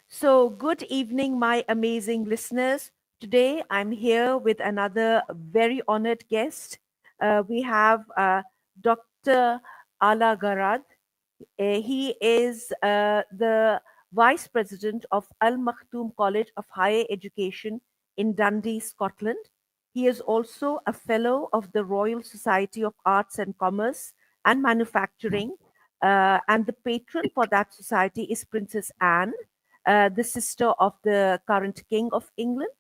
So, good evening, my amazing listeners. Today, I'm here with another very honored guest. We have Dr. Alaa Garad. He is the Vice President of Al Maktoum College of Higher Education in Dundee, Scotland. He is also a Fellow of the Royal Society of Arts and Commerce and Manufacturing, and the patron for that society is Princess Anne, the sister of the current King of England.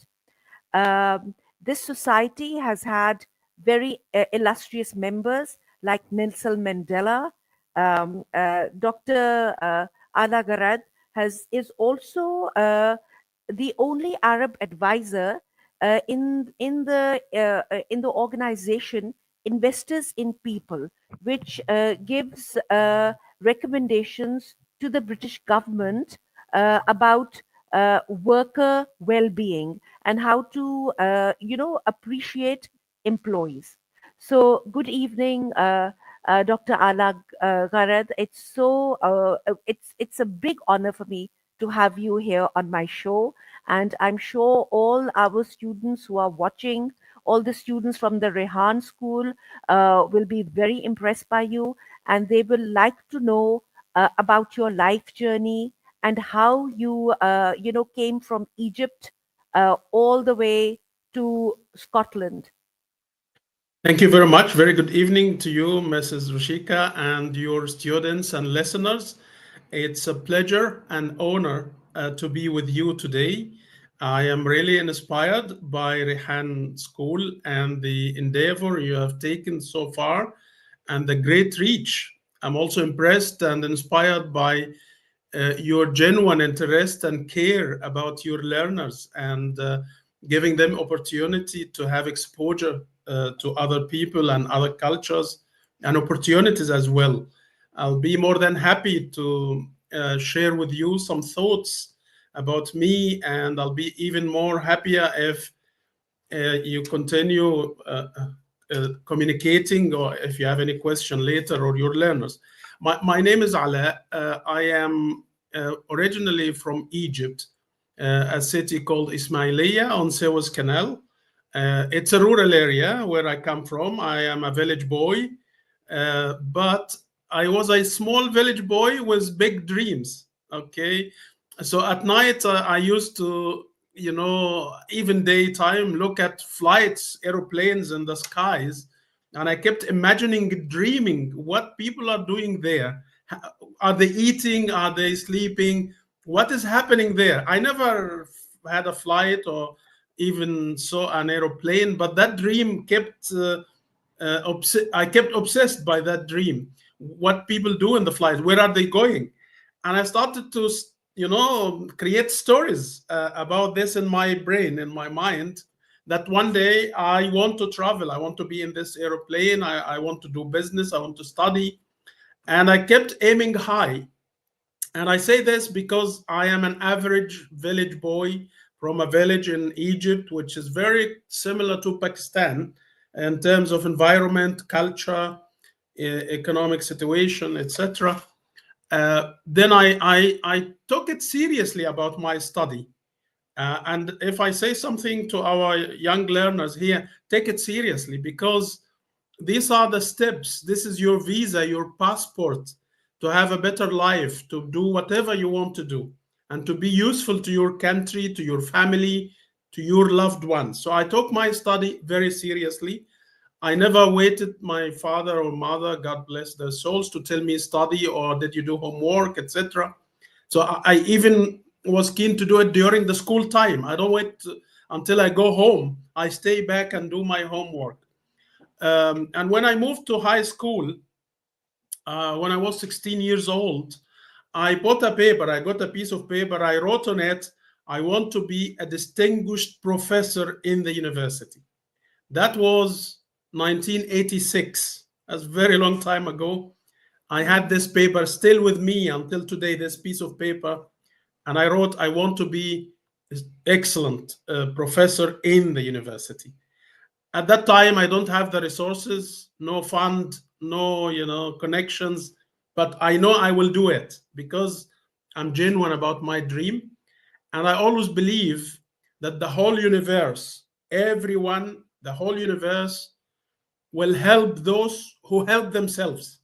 This society has had very illustrious members like Nelson Mandela. Dr. Alaa Garad is also the only Arab advisor in the organization Investors in People, which gives recommendations to the British government about worker well-being and how to appreciate employees. So good evening, Dr. Alaa Garad. It's a big honor for me to have you here on my show, and I'm sure all our students who are watching, all the students from the Rehan School, will be very impressed by you, and they will like to know about your life journey and how you came from Egypt all the way to Scotland. Thank you very much. Very good evening to you, Mrs. Rushika, and your students and listeners. It's a pleasure and honor to be with you today. I am really inspired by Rehan School and the endeavor you have taken so far and the great reach. I'm also impressed and inspired by your genuine interest and care about your learners and giving them opportunity to have exposure to other people and other cultures and opportunities as well. I'll be more than happy to share with you some thoughts about me, and I'll be even more happier if you continue communicating, or if you have any question later, or your learners. My name is Alaa. I am originally from Egypt, a city called Ismailia on Suez Canal. It's a rural area where I come from. I am a village boy, but I was a small village boy with big dreams. Okay, so at night I used to, even daytime, look at flights, aeroplanes in the skies, and I kept imagining, dreaming what people are doing there. Are they eating? Are they sleeping? What is happening there? I never had a flight or even saw an aeroplane, but that dream kept. I kept obsessed by that dream. What people do in the flight? Where are they going? And I started to, create stories about this in my brain, in my mind. That one day I want to travel. I want to be in this aeroplane. I want to do business. I want to study. And I kept aiming high. And I say this because I am an average village boy from a village in Egypt, which is very similar to Pakistan in terms of environment, culture, economic situation, etc. Then I took it seriously about my study. And if I say something to our young learners here, take it seriously, because these are the steps. This is your visa, your passport to have a better life, to do whatever you want to do, and to be useful to your country, to your family, to your loved ones. So I took my study very seriously. I never waited my father or mother, God bless their souls, to tell me study or did you do homework, etc. So I even was keen to do it during the school time. I don't wait until I go home. I stay back and do my homework. And when I moved to high school, when I was 16 years old, I bought a paper. I got a piece of paper. I wrote on it, I want to be a distinguished professor in the university. That was 1986. That's a very long time ago. I had this paper still with me until today, this piece of paper. And I wrote, I want to be an excellent professor in the university. At that time, I don't have the resources, no fund, no connections, but I know I will do it because I'm genuine about my dream. And I always believe that the whole universe, everyone, the whole universe will help those who help themselves.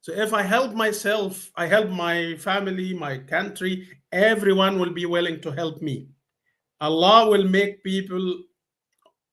So if I help myself, I help my family, my country, everyone will be willing to help me. Allah will make people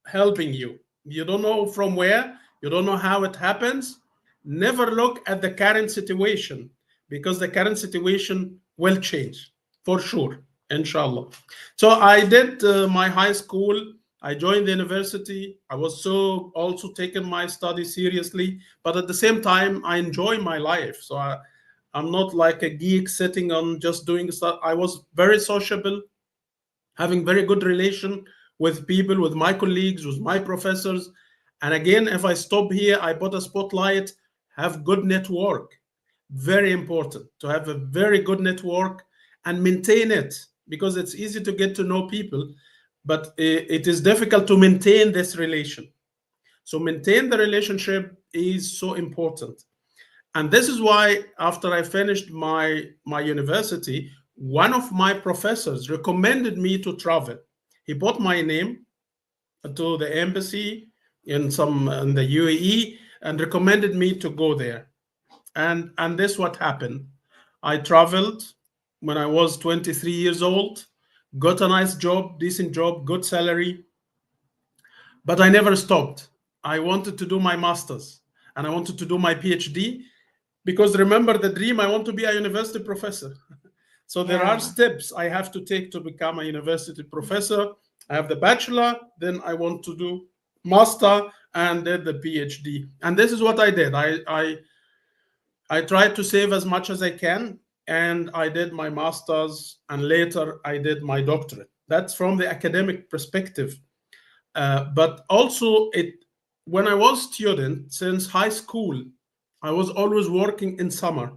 helping you. You don't know from where, you don't know how it happens. Never look at the current situation, because the current situation will change for sure, inshallah. So I did my high school. I joined the university. I was so also taking my study seriously, but at the same time, I enjoy my life. So I'm not like a geek sitting on just doing stuff. I was very sociable, having very good relation with people, with my colleagues, with my professors. And again, if I stop here, I put a spotlight, have good network. Very important to have a very good network and maintain it, because it's easy to get to know people, but it is difficult to maintain this relation. So maintain the relationship is so important. And this is why after I finished my university, one of my professors recommended me to travel. He put my name to the embassy in the UAE and recommended me to go there. And this what happened. I traveled when I was 23 years old, got a nice job, decent job, good salary, but I never stopped. I wanted to do my master's and I wanted to do my PhD, because remember the dream, I want to be a university professor. So there are Yeah. steps I have to take to become a university professor. I have the bachelor, then I want to do master and then the PhD. And this is what I did. I tried to save as much as I can, and I did my master's, and later I did my doctorate. That's from the academic perspective. But also, when I was student since high school, I was always working in summer.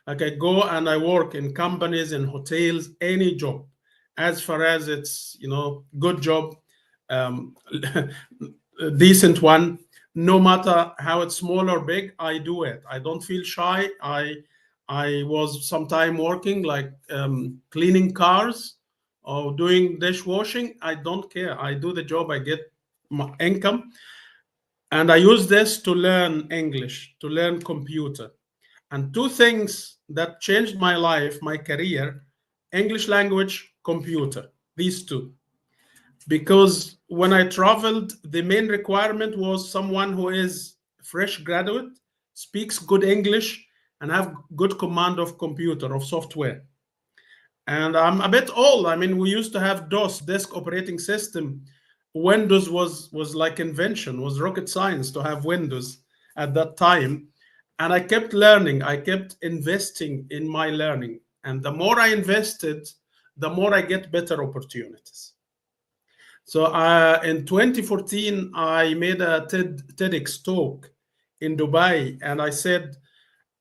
Like I go and I work in companies, in hotels, any job, as far as it's good job, um, a decent one. No matter how it's small or big, I do it. I don't feel shy. I was sometime working like cleaning cars or doing dishwashing. I don't care. I do the job. I get my income, and I use this to learn English, to learn computer. And two things that changed my life, my career: English language, computer. These two. Because when I traveled, the main requirement was someone who is fresh graduate, speaks good English, and have good command of computer, of software. And I'm a bit old. I mean, we used to have DOS, disk operating system. Windows was like invention, was rocket science to have Windows at that time. And I kept learning. I kept investing in my learning. And the more I invested, the more I get better opportunities. So in 2014, I made a TEDx talk in Dubai, and I said,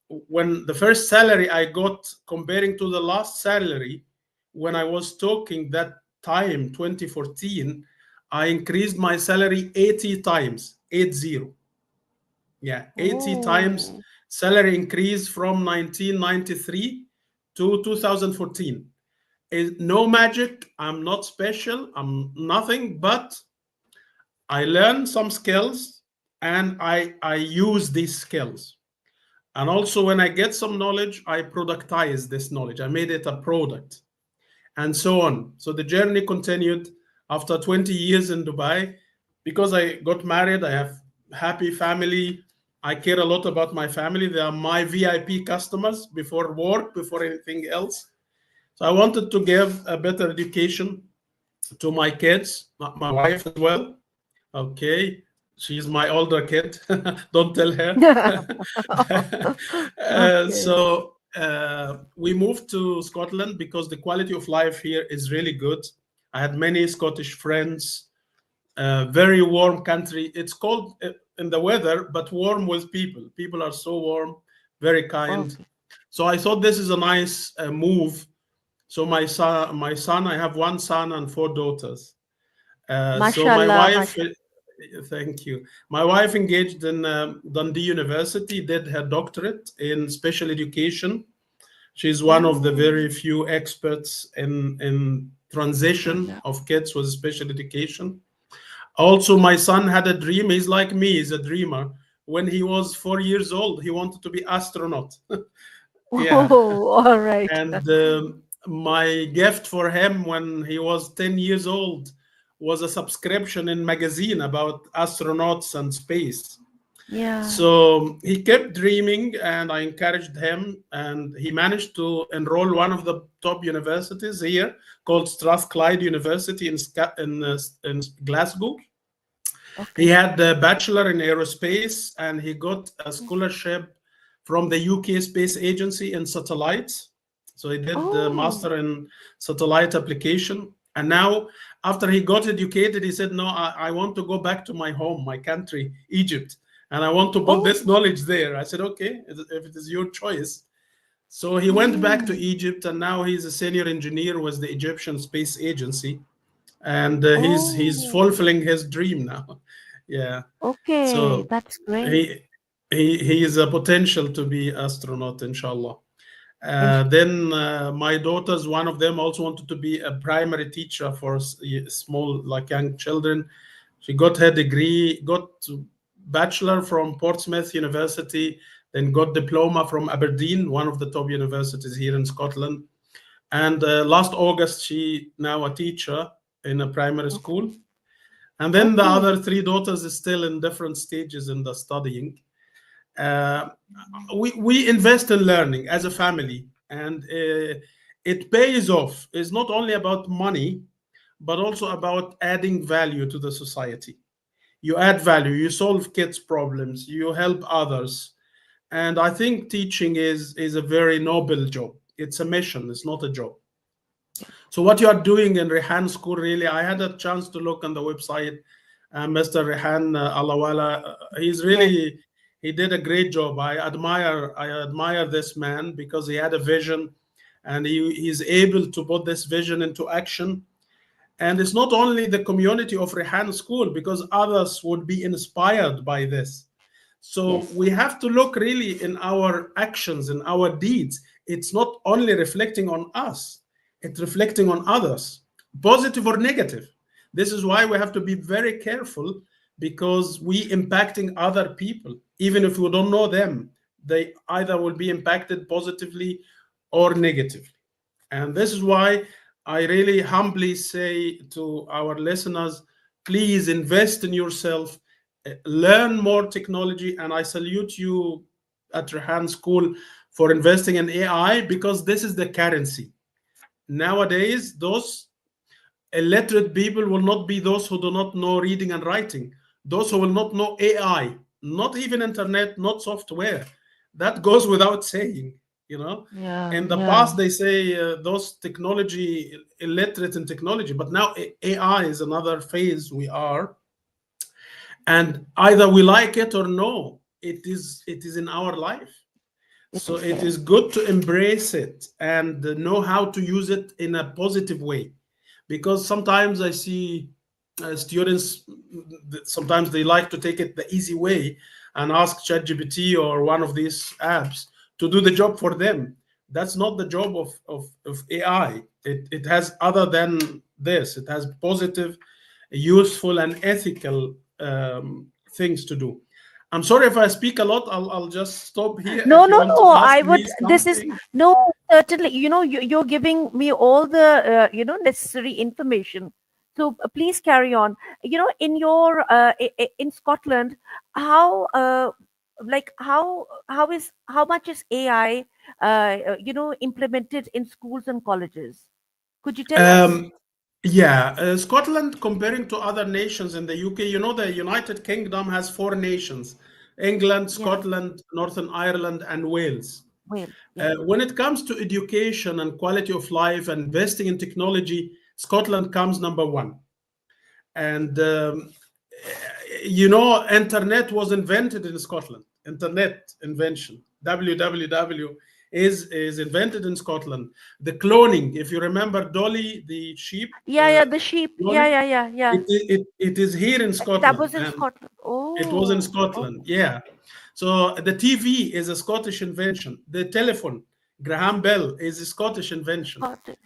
when the first salary I got comparing to the last salary, when I was talking that time, 2014, I increased my salary 80 times, 80. Yeah, 80 times Oh. salary increase from 1993 to 2014. No magic. I'm not special. I'm nothing, but I learned some skills, and I use these skills. And also, when I get some knowledge, I productize this knowledge. I made it a product, and so on. So the journey continued after 20 years in Dubai. Because I got married, I have happy family. I care a lot about my family. They are my VIP customers before work, before anything else. So I wanted to give a better education to my kids, my wife as well. Okay, she's my older kid. Don't tell her. Okay. So we moved to Scotland because the quality of life here is really good. I had many Scottish friends. Very warm country. It's cold in the weather, but warm with people. People are so warm, very kind. Okay. So I thought this is a nice move. So my son, I have one son and four daughters. So my Mashallah, wife, mashallah. thank you. My wife engaged in Dundee University, did her doctorate in special education, She's one of the Oh, very few experts in transition yeah. of kids with special education. Also, my son had a dream. He's like me, he's a dreamer. When he was 4 years old, he wanted to be astronaut. Yeah. Oh, all right. And my gift for him when he was 10 years old was a subscription in magazine about astronauts and space. Yeah. So he kept dreaming, and I encouraged him, and he managed to enroll one of the top universities here called Strathclyde University in Glasgow. He Okay. had a bachelor in aerospace, and he got a scholarship from the UK Space Agency in satellites. So he did the Oh, master in satellite application. And now, after he got educated, he said, "No, I want to go back to my home, my country, Egypt, and I want to put oh. this knowledge there." I said, "Okay, if it is your choice." So he went back to Mm. Egypt, and now he's a senior engineer with the Egyptian Space Agency, and he's Oh, fulfilling his dream now. Yeah. okay. So That's great. he he is a potential to be astronaut, inshallah. And Then my daughters, one of them also wanted to be a primary teacher for small, like young children. She got her degree, got bachelor from Portsmouth University, then got diploma from Aberdeen, one of the top universities here in Scotland. And last August, she now a teacher in a primary okay. school. And then the Okay. other three daughters is still in different stages in the studying. Uh, we invest in learning as a family, and it pays off. It's not only about money, but also about adding value to the society. You add value, you solve kids' problems, you help others, and I think teaching is a very noble job. It's a mission. It's not a job. So what you are doing in Rehan School, really, I had a chance to look on the website. Mr. Rehan Alawala, he's Yes. really he did a great job. I admire this man because he had a vision, and he's able to put this vision into action. And it's not only the community of Rehan School, because others would be inspired by this. So Yes. we have to look really in our actions, in our deeds. It's not only reflecting on us, it's reflecting on others, positive or negative. This is why we have to be very careful, because we impacting other people, even if we don't know them, they either will be impacted positively or negatively. And this is why I really humbly say to our listeners, please invest in yourself, learn more technology. And I salute you at Rehan School for investing in AI, because this is the currency. Nowadays, those illiterate people will not be those who do not know reading and writing, those who will not know AI, not even internet, not software. That goes without saying, you know. Yeah. In the Yeah. past, they say those technology illiterate in technology, but now AI is another phase we are, and either we like it or no, it is in our life. It So is it there. is good to embrace it and know how to use it in a positive way, because sometimes I see students, sometimes they like to take it the easy way and ask ChatGPT or one of these apps to do the job for them. That's not the job of AI. It has, other than this, it has positive, useful, and ethical things to do. I'm sorry if I speak a lot. I'll just stop here No, if you no, want to no. ask I me would. This is something. no, certainly. You're giving me all the necessary information. So please carry on. In your in Scotland, how how much is AI implemented in schools and colleges? Could you tell us? Um, yeah, Scotland, comparing to other nations in the UK, the United Kingdom has four nations: England, Yeah. Scotland, Northern Ireland, and Wales. Well. Yeah. When it comes to education and quality of life and investing in technology, Scotland comes number one. And internet was invented in Scotland. Internet invention, www, is invented in Scotland. The cloning, if you remember Dolly the sheep, Yeah. Yeah. The sheep. Yeah. cloning, Yeah. Yeah. Yeah. it is here in That Scotland, was in and Scotland. it was in Oh. Scotland. Yeah. So the TV is a Scottish invention. The telephone, Graham Bell is a Scottish invention. Scottish.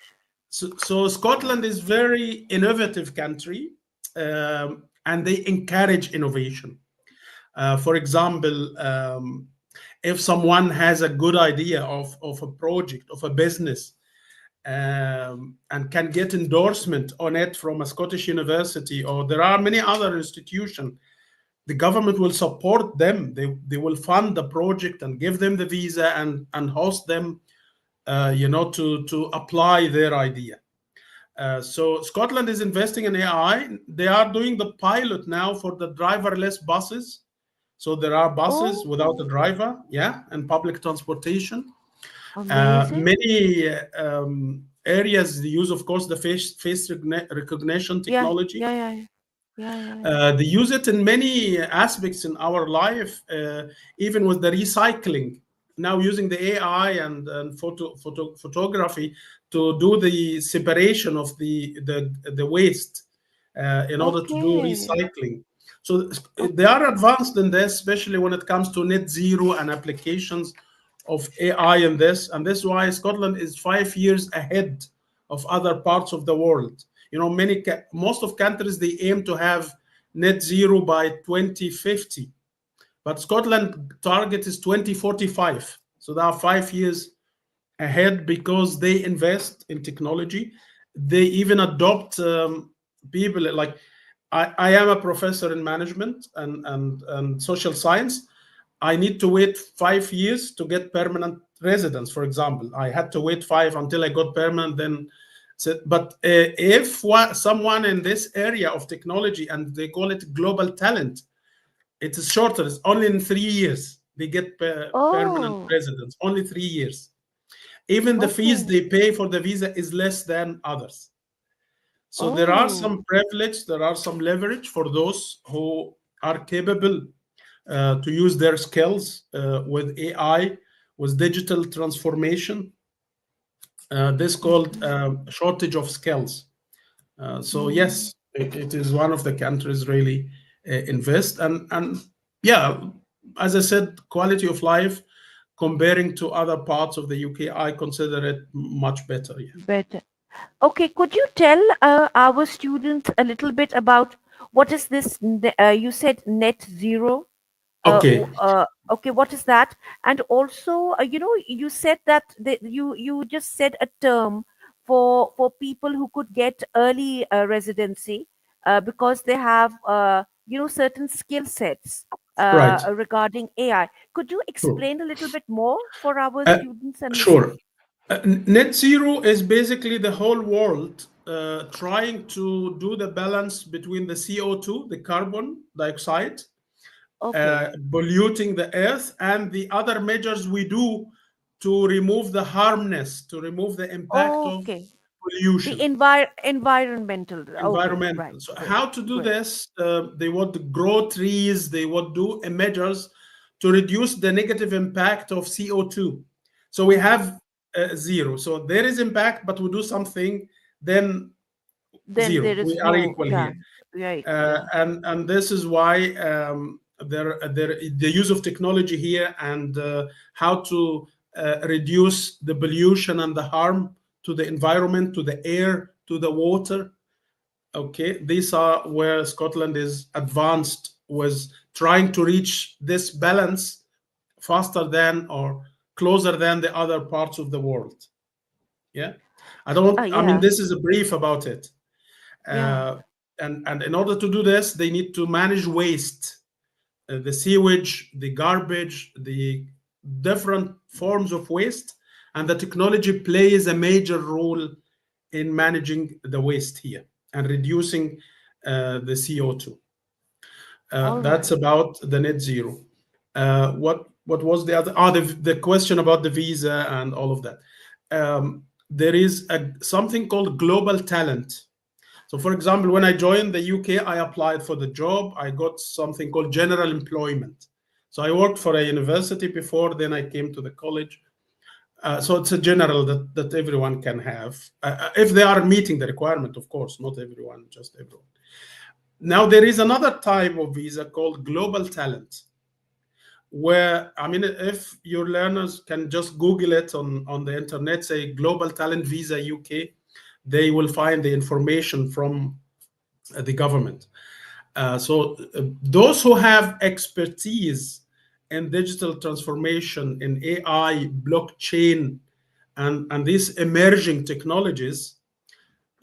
So Scotland is very innovative country, and they encourage innovation. For example, if someone has a good idea of a project, of a business, and can get endorsement on it from a Scottish university, or there are many other institutions, the government will support them. They will fund the project and give them the visa and host them, to apply their idea. So Scotland is investing in AI. They are doing the pilot now for the driverless buses. So there are buses without a Oh, driver, yeah, and public transportation. amazing. Many areas they use, of course, the face recognition Yeah, technology. yeah, yeah, yeah, yeah, yeah. They use it in many aspects in our life, even with the recycling. Now using the AI and photography to do the separation of the waste in order to do Okay, recycling. So they okay. are advanced in this, especially when it comes to net zero and applications of AI in this. And this is why Scotland is 5 years ahead of other parts of the world. Most of countries, they aim to have net zero by 2050, but Scotland target is 2045. So they are 5 years ahead because they invest in technology. They even adopt people like I am a professor in management and social science. I need to wait 5 years to get permanent residence, for example. I had to wait five until I got permanent. Then, but if someone in this area of technology, and they call it global talent, it is shorter. It's only in 3 years they get permanent Oh, residence. Only 3 years. Even the fees okay. they pay for the visa is less than others. So there are Oh, some privilege, there are some leverage for those who are capable to use their skills with AI, with digital transformation. This called mhm, shortage of skills. So mhm. yes, it is one of the countries really invest and yeah, as I said, quality of life comparing to other parts of the UK, I consider it much better. Yeah. Better. Okay, could you tell our students a little bit about what is this? You said net zero. Okay. Okay, what is that? And also, you said that you just said a term for people who could get early residency because they have certain skill sets Right. regarding AI. Could you True. explain a little bit more for our Uh, students and listeners? sure. Net zero is basically the whole world trying to do the balance between the CO2, the carbon dioxide, Okay. polluting the earth, and the other measures we do to remove the harmness, to remove the impact of Okay. The pollution, environmental. Okay, right, environmental. So great, how to do great. this? They want to grow trees, they would do measures to reduce the negative impact of CO2. So we Mm. have zero. So there is impact, but we do something, then Then zero. there We is are no, equal yeah, here. yeah, equal, yeah. And this is why the use of technology here and how to reduce the pollution and the harm to the environment, to the air, to the water. Okay, these are where Scotland is advanced, was trying to reach this balance faster than or closer than the other parts of the world. Yeah, I mean, Yeah, this is a brief about it. yeah. Uh, and in order to do this, they need to manage waste, the sewage, the garbage, the different forms of waste, and the technology plays a major role in managing the waste here and reducing the CO2. All That's right. about the net zero. What was the other? Ah, the question about the visa and all of that. There is something called global talent. So, for example, when I joined the UK, I applied for the job. I got something called general employment. So I worked for a university before, then I came to the college. So it's a general that everyone can have, if they are meeting the requirement, of course, not everyone, just everyone. Now, there is another type of visa called global talent. where, I mean, if your learners can just Google it on the internet, say Global Talent Visa UK, they will find the information from the government. Those who have expertise in digital transformation, in AI, blockchain, and these emerging technologies,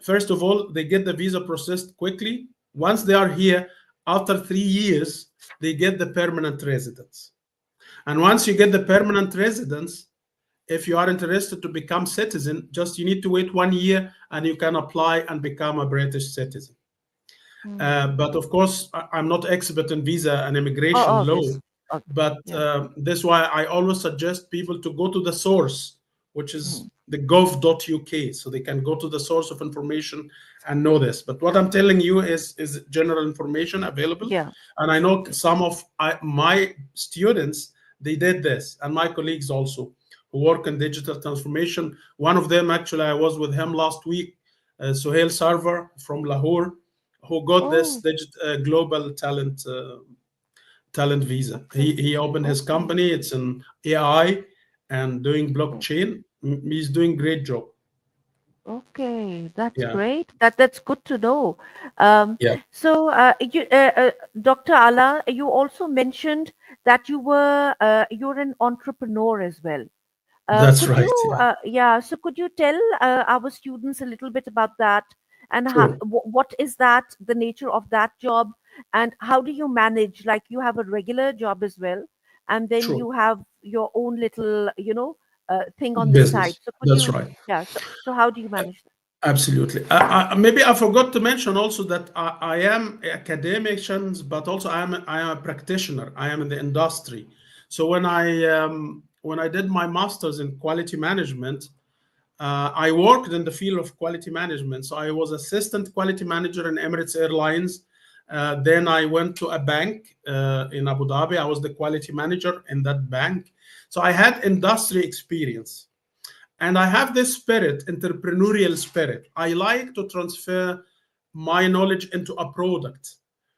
first of all, they get the visa processed quickly. Once they are here, after 3 years, they get the permanent residence. And once you get the permanent residence, if you are interested to become citizen, just you need to wait 1 year and you can apply and become a British citizen. But of course, I'm not expert in visa and Oh, immigration law, obvious. Okay. but Yeah. that's why I always suggest people to go to the source, which is the gov.uk, so they can go to the source of information and know this. But what I'm telling you is general information available. Yeah. And I know some of my students, they did this, and my colleagues also who work in digital transformation. One of them, actually, I was with him last week, Suhail Sarwar from Lahore, who got this Oh, global talent visa. okay. He opened his Okay. company. It's in AI and doing Okay. blockchain. He's doing great job. Okay, that's Yeah, great. That's good to know. Um, yeah, Dr. Ala, you also mentioned that you're an entrepreneur as well. that's Could you, right. Yeah, yeah, so could you tell our students a little bit about that and sure, what is that, the nature of that job, and how do you manage? Like you have a regular job as well, and then sure. you have your own little, thing on the side. Business. So could That's you, right. yeah, so how do you manage that? Absolutely. Maybe I forgot to mention also that I am academicians, but also I am a practitioner. I am in the industry. So when I did my master's in quality management, I worked in the field of quality management. So I was assistant quality manager in Emirates Airlines. Then I went to a bank in Abu Dhabi. I was the quality manager in that bank. So I had industry experience. And I have this spirit, entrepreneurial spirit. I like to transfer my knowledge into a product.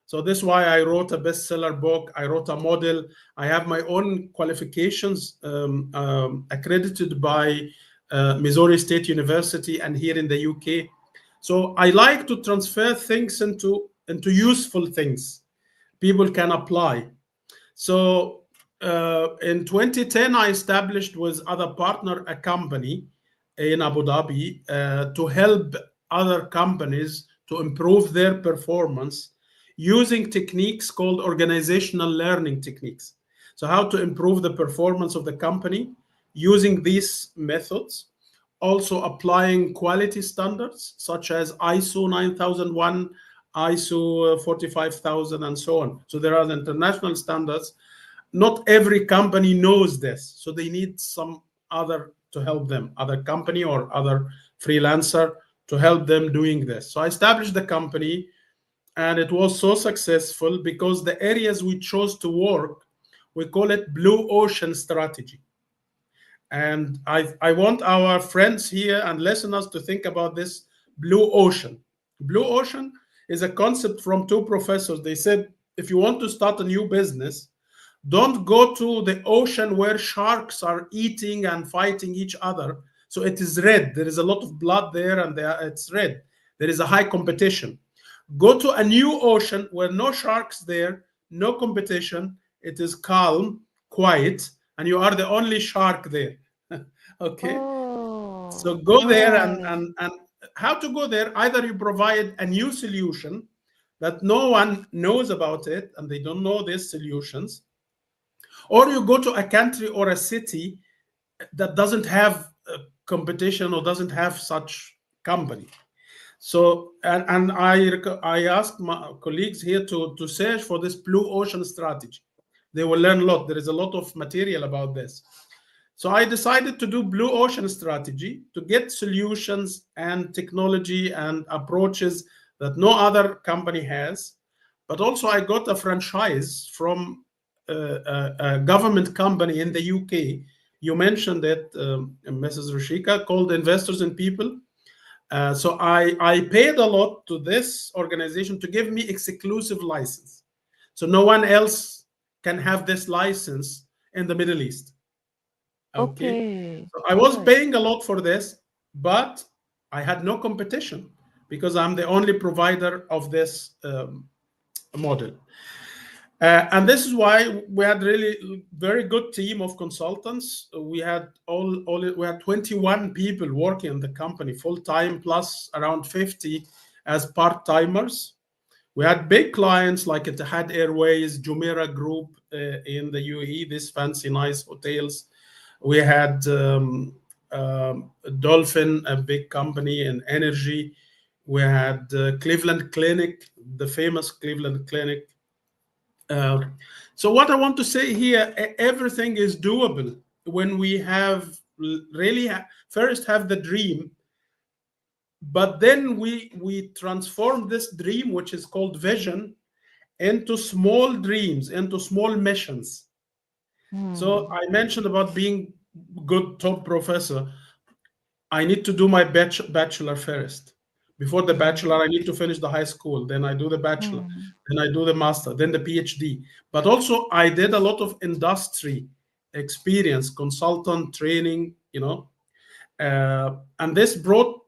So this is why I wrote a bestseller book. I wrote a model. I have my own qualifications accredited by Missouri State University and here in the UK. So I like to transfer things into useful things people can apply. So in 2010, I established with other partner a company in Abu Dhabi to help other companies to improve their performance using techniques called organizational learning techniques. So how to improve the performance of the company using these methods, also applying quality standards such as ISO 9001, ISO 45000, and so on. So there are the international standards. Not every company knows this, so they need some other to help them, other company or other freelancer to help them doing this. So I established the company, and it was so successful because the areas we chose to work, we call it blue ocean strategy. And I want our friends here and listeners to think about this blue ocean. Blue ocean is a concept from two professors. They said if you want to start a new business, don't go to the ocean where sharks are eating and fighting each other. So it is red. There is a lot of blood there, and it's red. There is a high competition. Go to a new ocean where no sharks there, no competition. It is calm, quiet, and you are the only shark there. Okay. So Oh, go there, right. and how to go there? Either you provide a new solution that no one knows about it and they don't know these solutions, or you go to a country or a city that doesn't have competition or doesn't have such company. So and I asked my colleagues here to search for this blue ocean strategy. They will learn a lot. There is a lot of material about this. So I decided to do blue ocean strategy to get solutions and technology and approaches that no other company has. But also I got a franchise from a government company in the UK. You mentioned it, Mrs. Rashika, called Investors in People. So I paid a lot to this organization to give me exclusive license. So no one else can have this license in the Middle East. Okay. Okay. So I was Good. paying a lot for this, but I had no competition because I'm the only provider of this model. And this is why we had really very good team of consultants. We had we had 21 people working in the company full time, plus around 50 as part timers. We had big clients like Etihad Airways, Jumeirah Group in the UAE, these fancy, nice hotels. We had Dolphin, a big company in energy. We had Cleveland Clinic, the famous Cleveland Clinic. So what I want to say here, everything is doable when we have really first have the dream, but then we transform this dream, which is called vision, into small dreams, into small missions. So I mentioned about being good top professor. I need to do my bachelor first. Before the bachelor, I need to finish the high school. Then I do the bachelor. Then I do the master. Then the PhD. But also, I did a lot of industry experience, consultant training, and this brought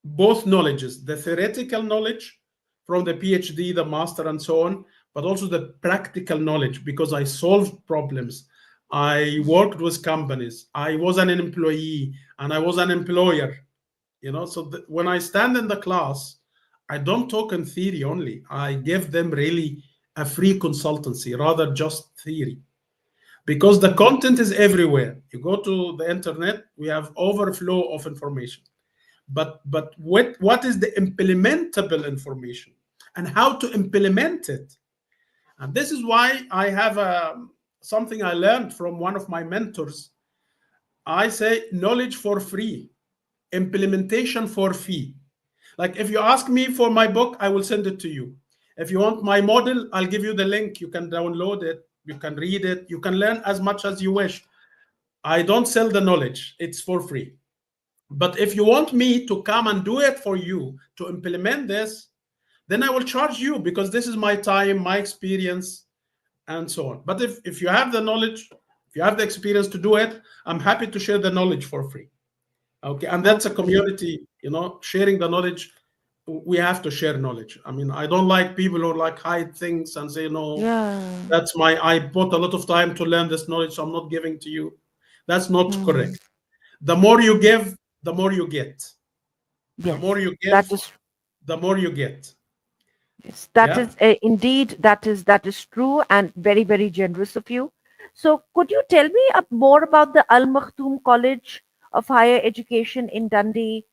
both knowledges, the theoretical knowledge from the PhD, the master, and so on, but also the practical knowledge because I solved problems. I worked with companies. I was an employee and I was an employer. So when I stand in the class, I don't talk in theory only. I give them really a free consultancy rather just theory because the content is everywhere. You go to the internet, we have overflow of information. But what is the implementable information and how to implement it? And this is why I have something I learned from one of my mentors. I say knowledge for free, implementation for fee. Like if you ask me for my book, I will send it to you. If you want my model, I'll give you the link. You can download it, you can read it, you can learn as much as you wish. I don't sell the knowledge, it's for free. But if you want me to come and do it for you, to implement this, then I will charge you because this is my time, my experience, and so on. But if you have the knowledge, if you have the experience to do it, I'm happy to share the knowledge for free. Okay, and that's a community, sharing the knowledge. We have to share knowledge. I mean, I don't like people who like hide things and say, no, Yeah. I put a lot of time to learn this knowledge, so I'm not giving to you. That's not correct. The more you give, the more you get. The more Yes. you That give, is the more you get. Yes, that Yeah. is indeed that is true and very, very generous of you. So, could you tell me more about the Al Maktoum College of Higher Education in Dundee?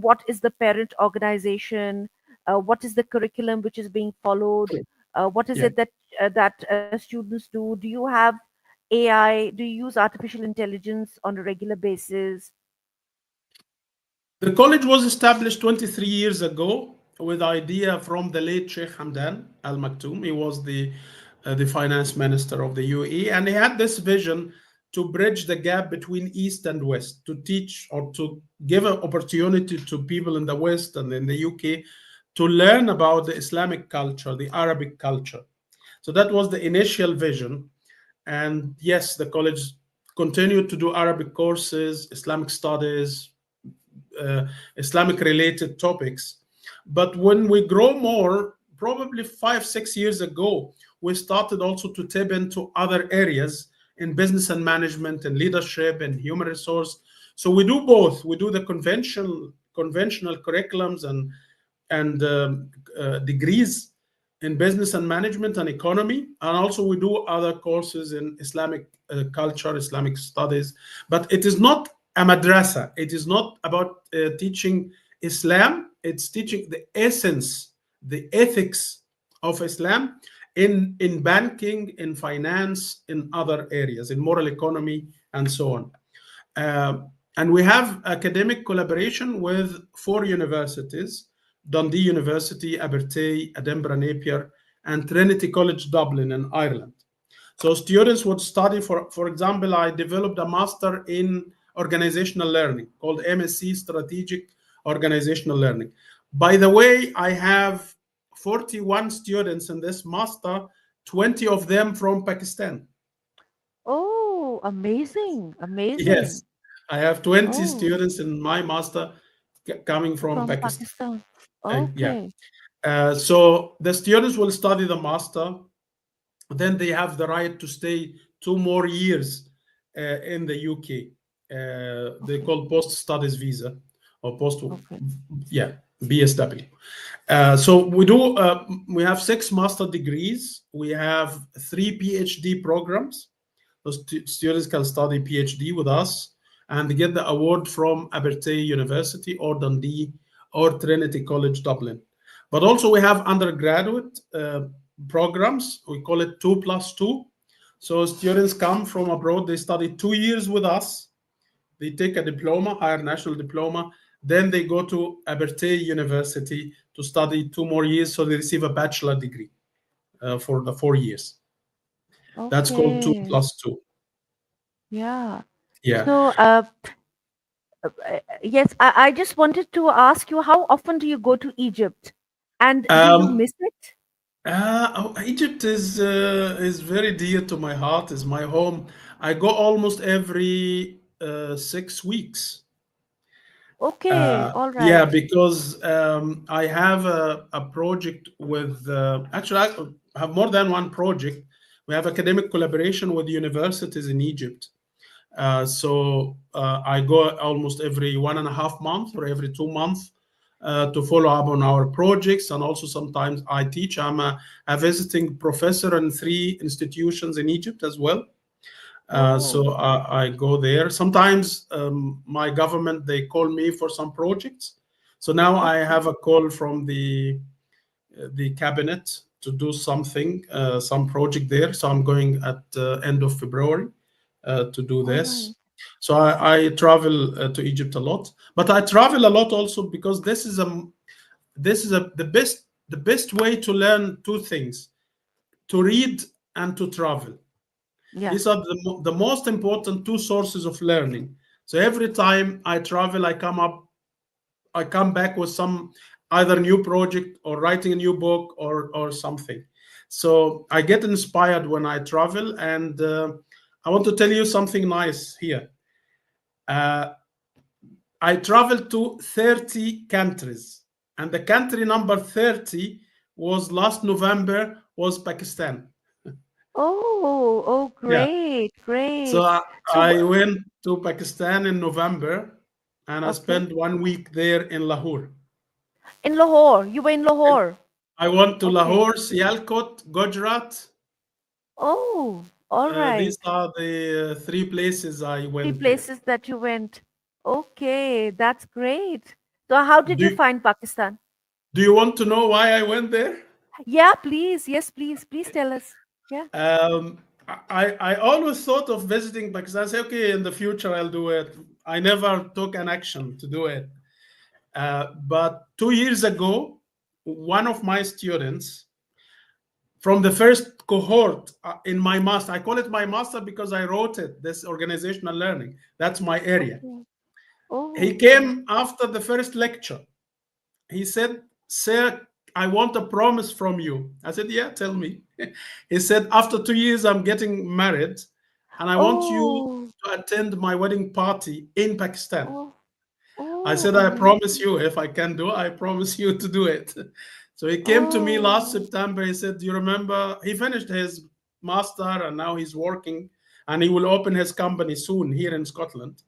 What is the parent organization? What is the curriculum which is being followed? What is Yeah. it that students do? Do you have AI? Do you use artificial intelligence on a regular basis? The college was established 23 years ago with idea from the late Sheikh Hamdan Al Maktoum. He was the finance minister of the UAE, and he had this vision to bridge the gap between East and West, to teach or to give an opportunity to people in the West and in the UK to learn about the Islamic culture, the Arabic culture. So that was the initial vision. And yes, the college continued to do Arabic courses, Islamic studies, Islamic related topics. But when we grow more, probably 5-6 years ago, we started also to tap into other areas in business and management and leadership and human resource. So we do both. We do the conventional curriculums and degrees in business and management and economy, and also we do other courses in Islamic culture, Islamic studies. But it is not a madrasa. It is not about teaching Islam. It's teaching the essence, the ethics of Islam in banking, in finance, in other areas, in moral economy, and so on. And we have academic collaboration with 4 universities: Dundee University, Abertay, Edinburgh Napier, and Trinity College Dublin in Ireland. So students would study, for example, I developed a master in organizational learning called MSc Strategic Organisational Learning. By the way, I have 41 students in this master 20 of them from Pakistan. Oh, amazing, amazing. Yes, I have 20 Oh, students in my master coming from from Pakistan. Pakistan. Yeah. Okay. So the students will study the master, then they have the right to stay 2 more years in the UK. They Okay. call post studies visa or post, Okay. yeah, BSW. So we have 6 master degrees. We have 3 PhD programs. Those students can study PhD with us and get the award from Abertay University or Dundee or Trinity College Dublin. But also we have undergraduate programs. We call it 2+2. So students come from abroad, they study 2 years with us, they take a diploma, higher national diploma, then they go to Abertay University to study 2 more years, so they receive a bachelor degree for the 4 years. That's called two Okay. plus two. Yeah. Yeah. So, yes, I just wanted to ask you, how often do you go to Egypt? And do you Um, miss it? Egypt is very dear to my heart. Is my home. I go almost every 6 weeks. Okay, all Yeah, right. because I have a project with, actually, I have more than one project. We have academic collaboration with universities in Egypt. So I go almost every 1.5 months or every 2 months to follow up on our projects. And also sometimes I teach. I'm a visiting professor in 3 institutions in Egypt as well. So Oh, I go there. Sometimes my government, they call me for some projects. So now I okay. have a call from the cabinet to do something, some project there. So I'm going at the end of February to do All right. this. So I travel to Egypt a lot, but I travel a lot also because this is the best way to learn 2 things: to read and to travel. Yeah. These are the most important 2 sources of learning. So every time I travel, I come back with some either new project or writing a new book or something. So I get inspired when I travel, and I want to tell you something nice here. Uh, I traveled to 30 countries, and the country number 30 was last November was Pakistan. Oh, oh, Yeah. great, So great. I, So, I went to Pakistan in November, and I okay. spent 1 week there in Lahore. In Lahore, you were in Lahore. I went to Okay. Lahore, Sialkot, Gujarat. Oh, all These right. are the 3 places I Three went there. places that you went. Okay, that's great. So, how did you Do, find Pakistan? do you want to know why I went there? Yeah, please. Yes, please. Please tell us. Yeah. Um, I always thought of visiting Pakistan. I say, okay, in the future I'll do it. I never took an action to do it. But 2 years ago, one of my students from the first cohort in my master, I call it my master because I wrote it, this organizational learning. That's my area. Okay. He Oh, okay. came after the first lecture. He said, "Sir, I want a promise from you." I said, "Yeah, tell me." He said, "After 2 years, I'm getting married, and I want you Oh, to attend my wedding party in Pakistan." oh, I oh, said, "I promise amazing. you, if I can do, I promise you to do it." So he came to me last Oh, September. He said, "Do you remember?" He finished his master and now he's working, and he will open his company soon here in Scotland.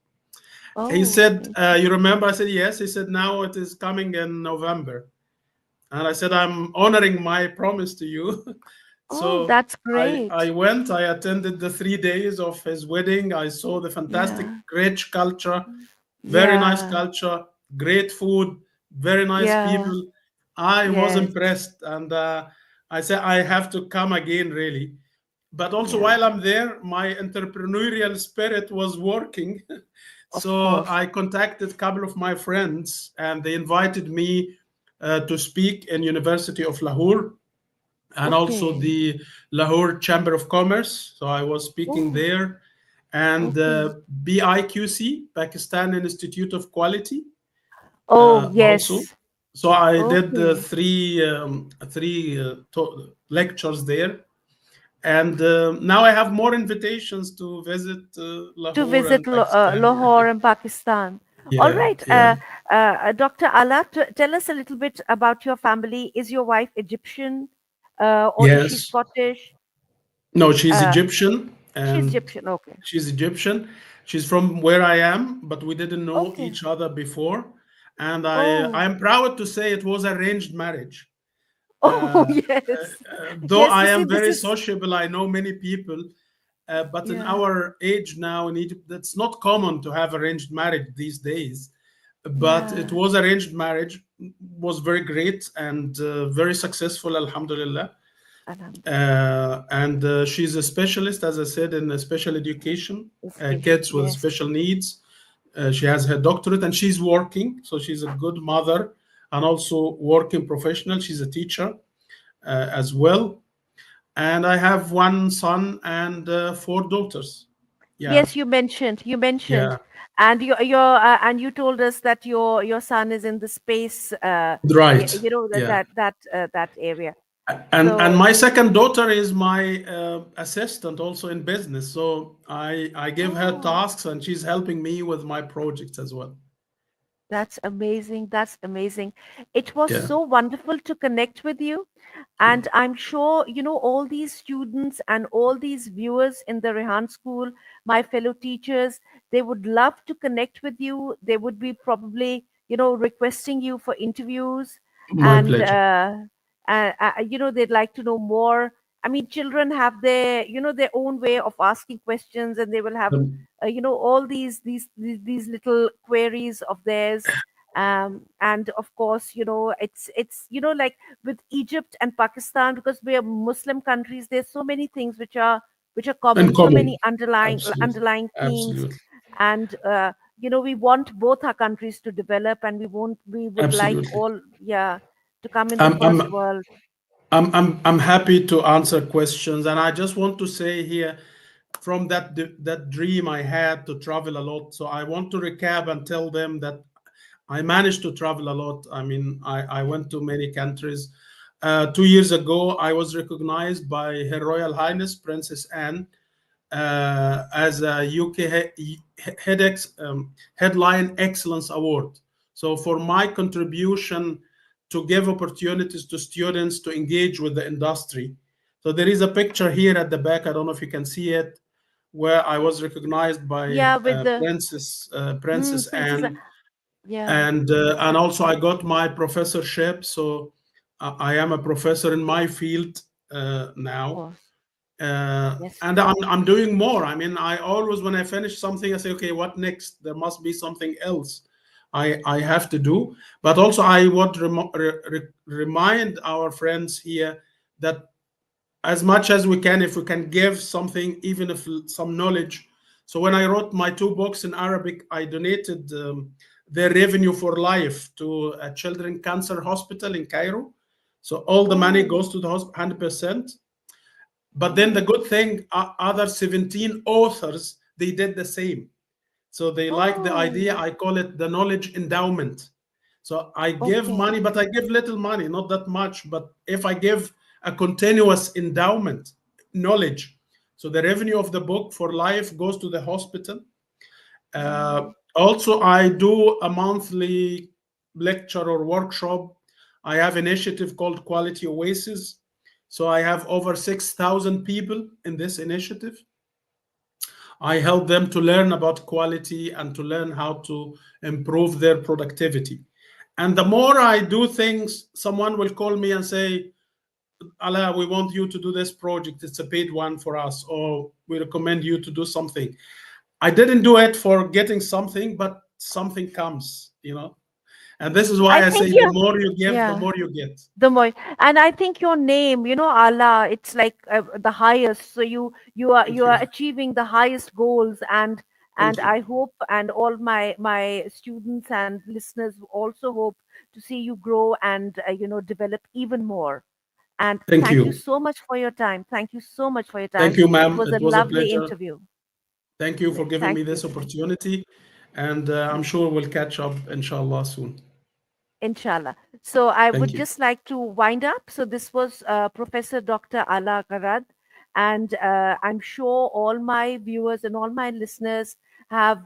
He oh, said, amazing. "You remember?" I said, "Yes." He said, "Now it is coming in November." And I said, "I'm honoring my promise to you." Oh, So that's I great. went, I attended the 3 days of his wedding. I saw the fantastic, Yeah. rich culture, very nice Yeah. culture, great food, very nice Yeah. people. I was Yes. impressed. And I said, I have to come again, really. But also, Yeah. while I'm there, my entrepreneurial spirit was working. Of So course. I contacted a couple of my friends, and they invited me to speak in University of Lahore and also Okay. the Lahore Chamber of Commerce. So I was speaking Oh, there, and okay. BIQC, Pakistan Institute of Quality, Oh, also. yes. So I did Okay. three lectures there. And now I have more invitations to visit To Lahore visit and Pakistan. Lahore in Pakistan. All Yeah, right, yeah, Dr. Ala, tell us a little bit about your family. Is your wife Egyptian, or is she yes. Scottish? No, she's Uh, Egyptian, she's and Egyptian. Okay. she's Egyptian. She's from where I am, but we didn't know Okay. each other before. And I Oh. am proud to say it was arranged marriage. Oh, Uh, yes. though Yes. I You see, am this very is, sociable, I know many people. But in yeah, our age now in Egypt, it's not common to have arranged marriage these days. But it yeah. was arranged marriage, was very great and very successful, alhamdulillah. Alhamdulillah. And she's a specialist, as I said, in special education, Education. kids with Yes. special needs. She has her doctorate and she's working, so she's a good mother and also working professional. She's a teacher as well. And I have one son and four daughters. Yeah, Yes, you mentioned, yeah, and and you told us that your son is in the space, right. that Yeah. that area. And So, my second daughter is my assistant also in business. So I give her oh, tasks and she's helping me with my projects as well. that's amazing. That's amazing. It was Yeah. so wonderful to connect with you. And I'm sure, all these students and all these viewers in the Rehan School, my fellow teachers, they would love to connect with you. They would be probably, requesting you for interviews, My and, pleasure. they'd like to know more. I mean, children have their own way of asking questions, and they will have, Um, all these little queries of theirs. And of course, it's like with Egypt and Pakistan, because we are Muslim countries, there's so many things which are in common, so many common. Absolutely. underlying themes. Absolutely. And we want both our countries to develop, and we would like Absolutely. all, yeah, to come in the I'm, first I'm, world. I'm happy to answer questions. And I just want to say here, from that dream I had to travel a lot. So I want to recap and tell them that I managed to travel a lot. I mean, I went to many countries. 2 years ago, I was recognized by Her Royal Highness Princess Anne as a UK Headline Excellence Award. So for my contribution to give opportunities to students to engage with the industry. So there is a picture here at the back. I don't know if you can see it, where I was recognized by Yeah, with the Princess princess. Anne, Yeah, and also I got my professorship. So I am a professor in my field of now, course. Yes, and I'm doing more. I mean, I always, when I finish something, I say, okay, what next? There must be something else I have to do. But also, I would remind our friends here that as much as we can, if we can give something, even if some knowledge. So when I wrote my two books in Arabic, I donated their revenue for life to a children cancer hospital in Cairo. So all the money oh, goes to the hospital 100%. But then the oh, good thing, other 17 authors, they did the same. So they like the idea. oh, I call it the knowledge endowment. So I give okay. money, but I give little money, not that much. But if I give a continuous endowment, knowledge, so the revenue of the book for life goes to the hospital. Wow. Also, I do a monthly lecture or workshop. I have initiative called Quality Oasis. So I have over 6,000 people in this initiative. I help them to learn about quality and to learn how to improve their productivity. And the more I do things, someone will call me and say, Ala, we want you to do this project. It's a paid one for us, or we recommend you to do something. I didn't do it for getting something, but something comes. And this is I why I think say the you, more you give, the yeah, more you get. the more, and I think your name, Allah, it's like the highest. So you Thank you. are achieving the highest goals, and Thank you. I hope, and all my students and listeners also hope to see you grow and develop even more. And Thank thank you you. so much for your time. Thank you so much for your Thank time. you, It ma'am. was a It was a lovely pleasure. interview. Thank you for giving Thank me you. this Thank opportunity. And I'm you. sure we'll catch up, inshallah, soon. Inshallah. So I Thank would you. just like to wind up. So this was Professor Dr. Alaa Garad, And I'm sure all my viewers and all my listeners have,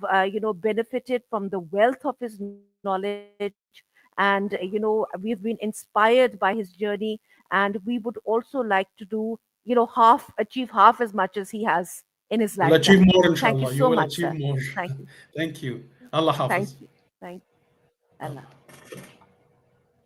benefited from the wealth of his knowledge. And, we've been inspired by his journey. And we would also like to do, achieve half as much as he has in his You'll achieve lifetime. more, Thank you inshallah. You so will much, achieve sir. more. Thank you. Thank you. Allah Thank Hafiz. you. Thank you. Allah.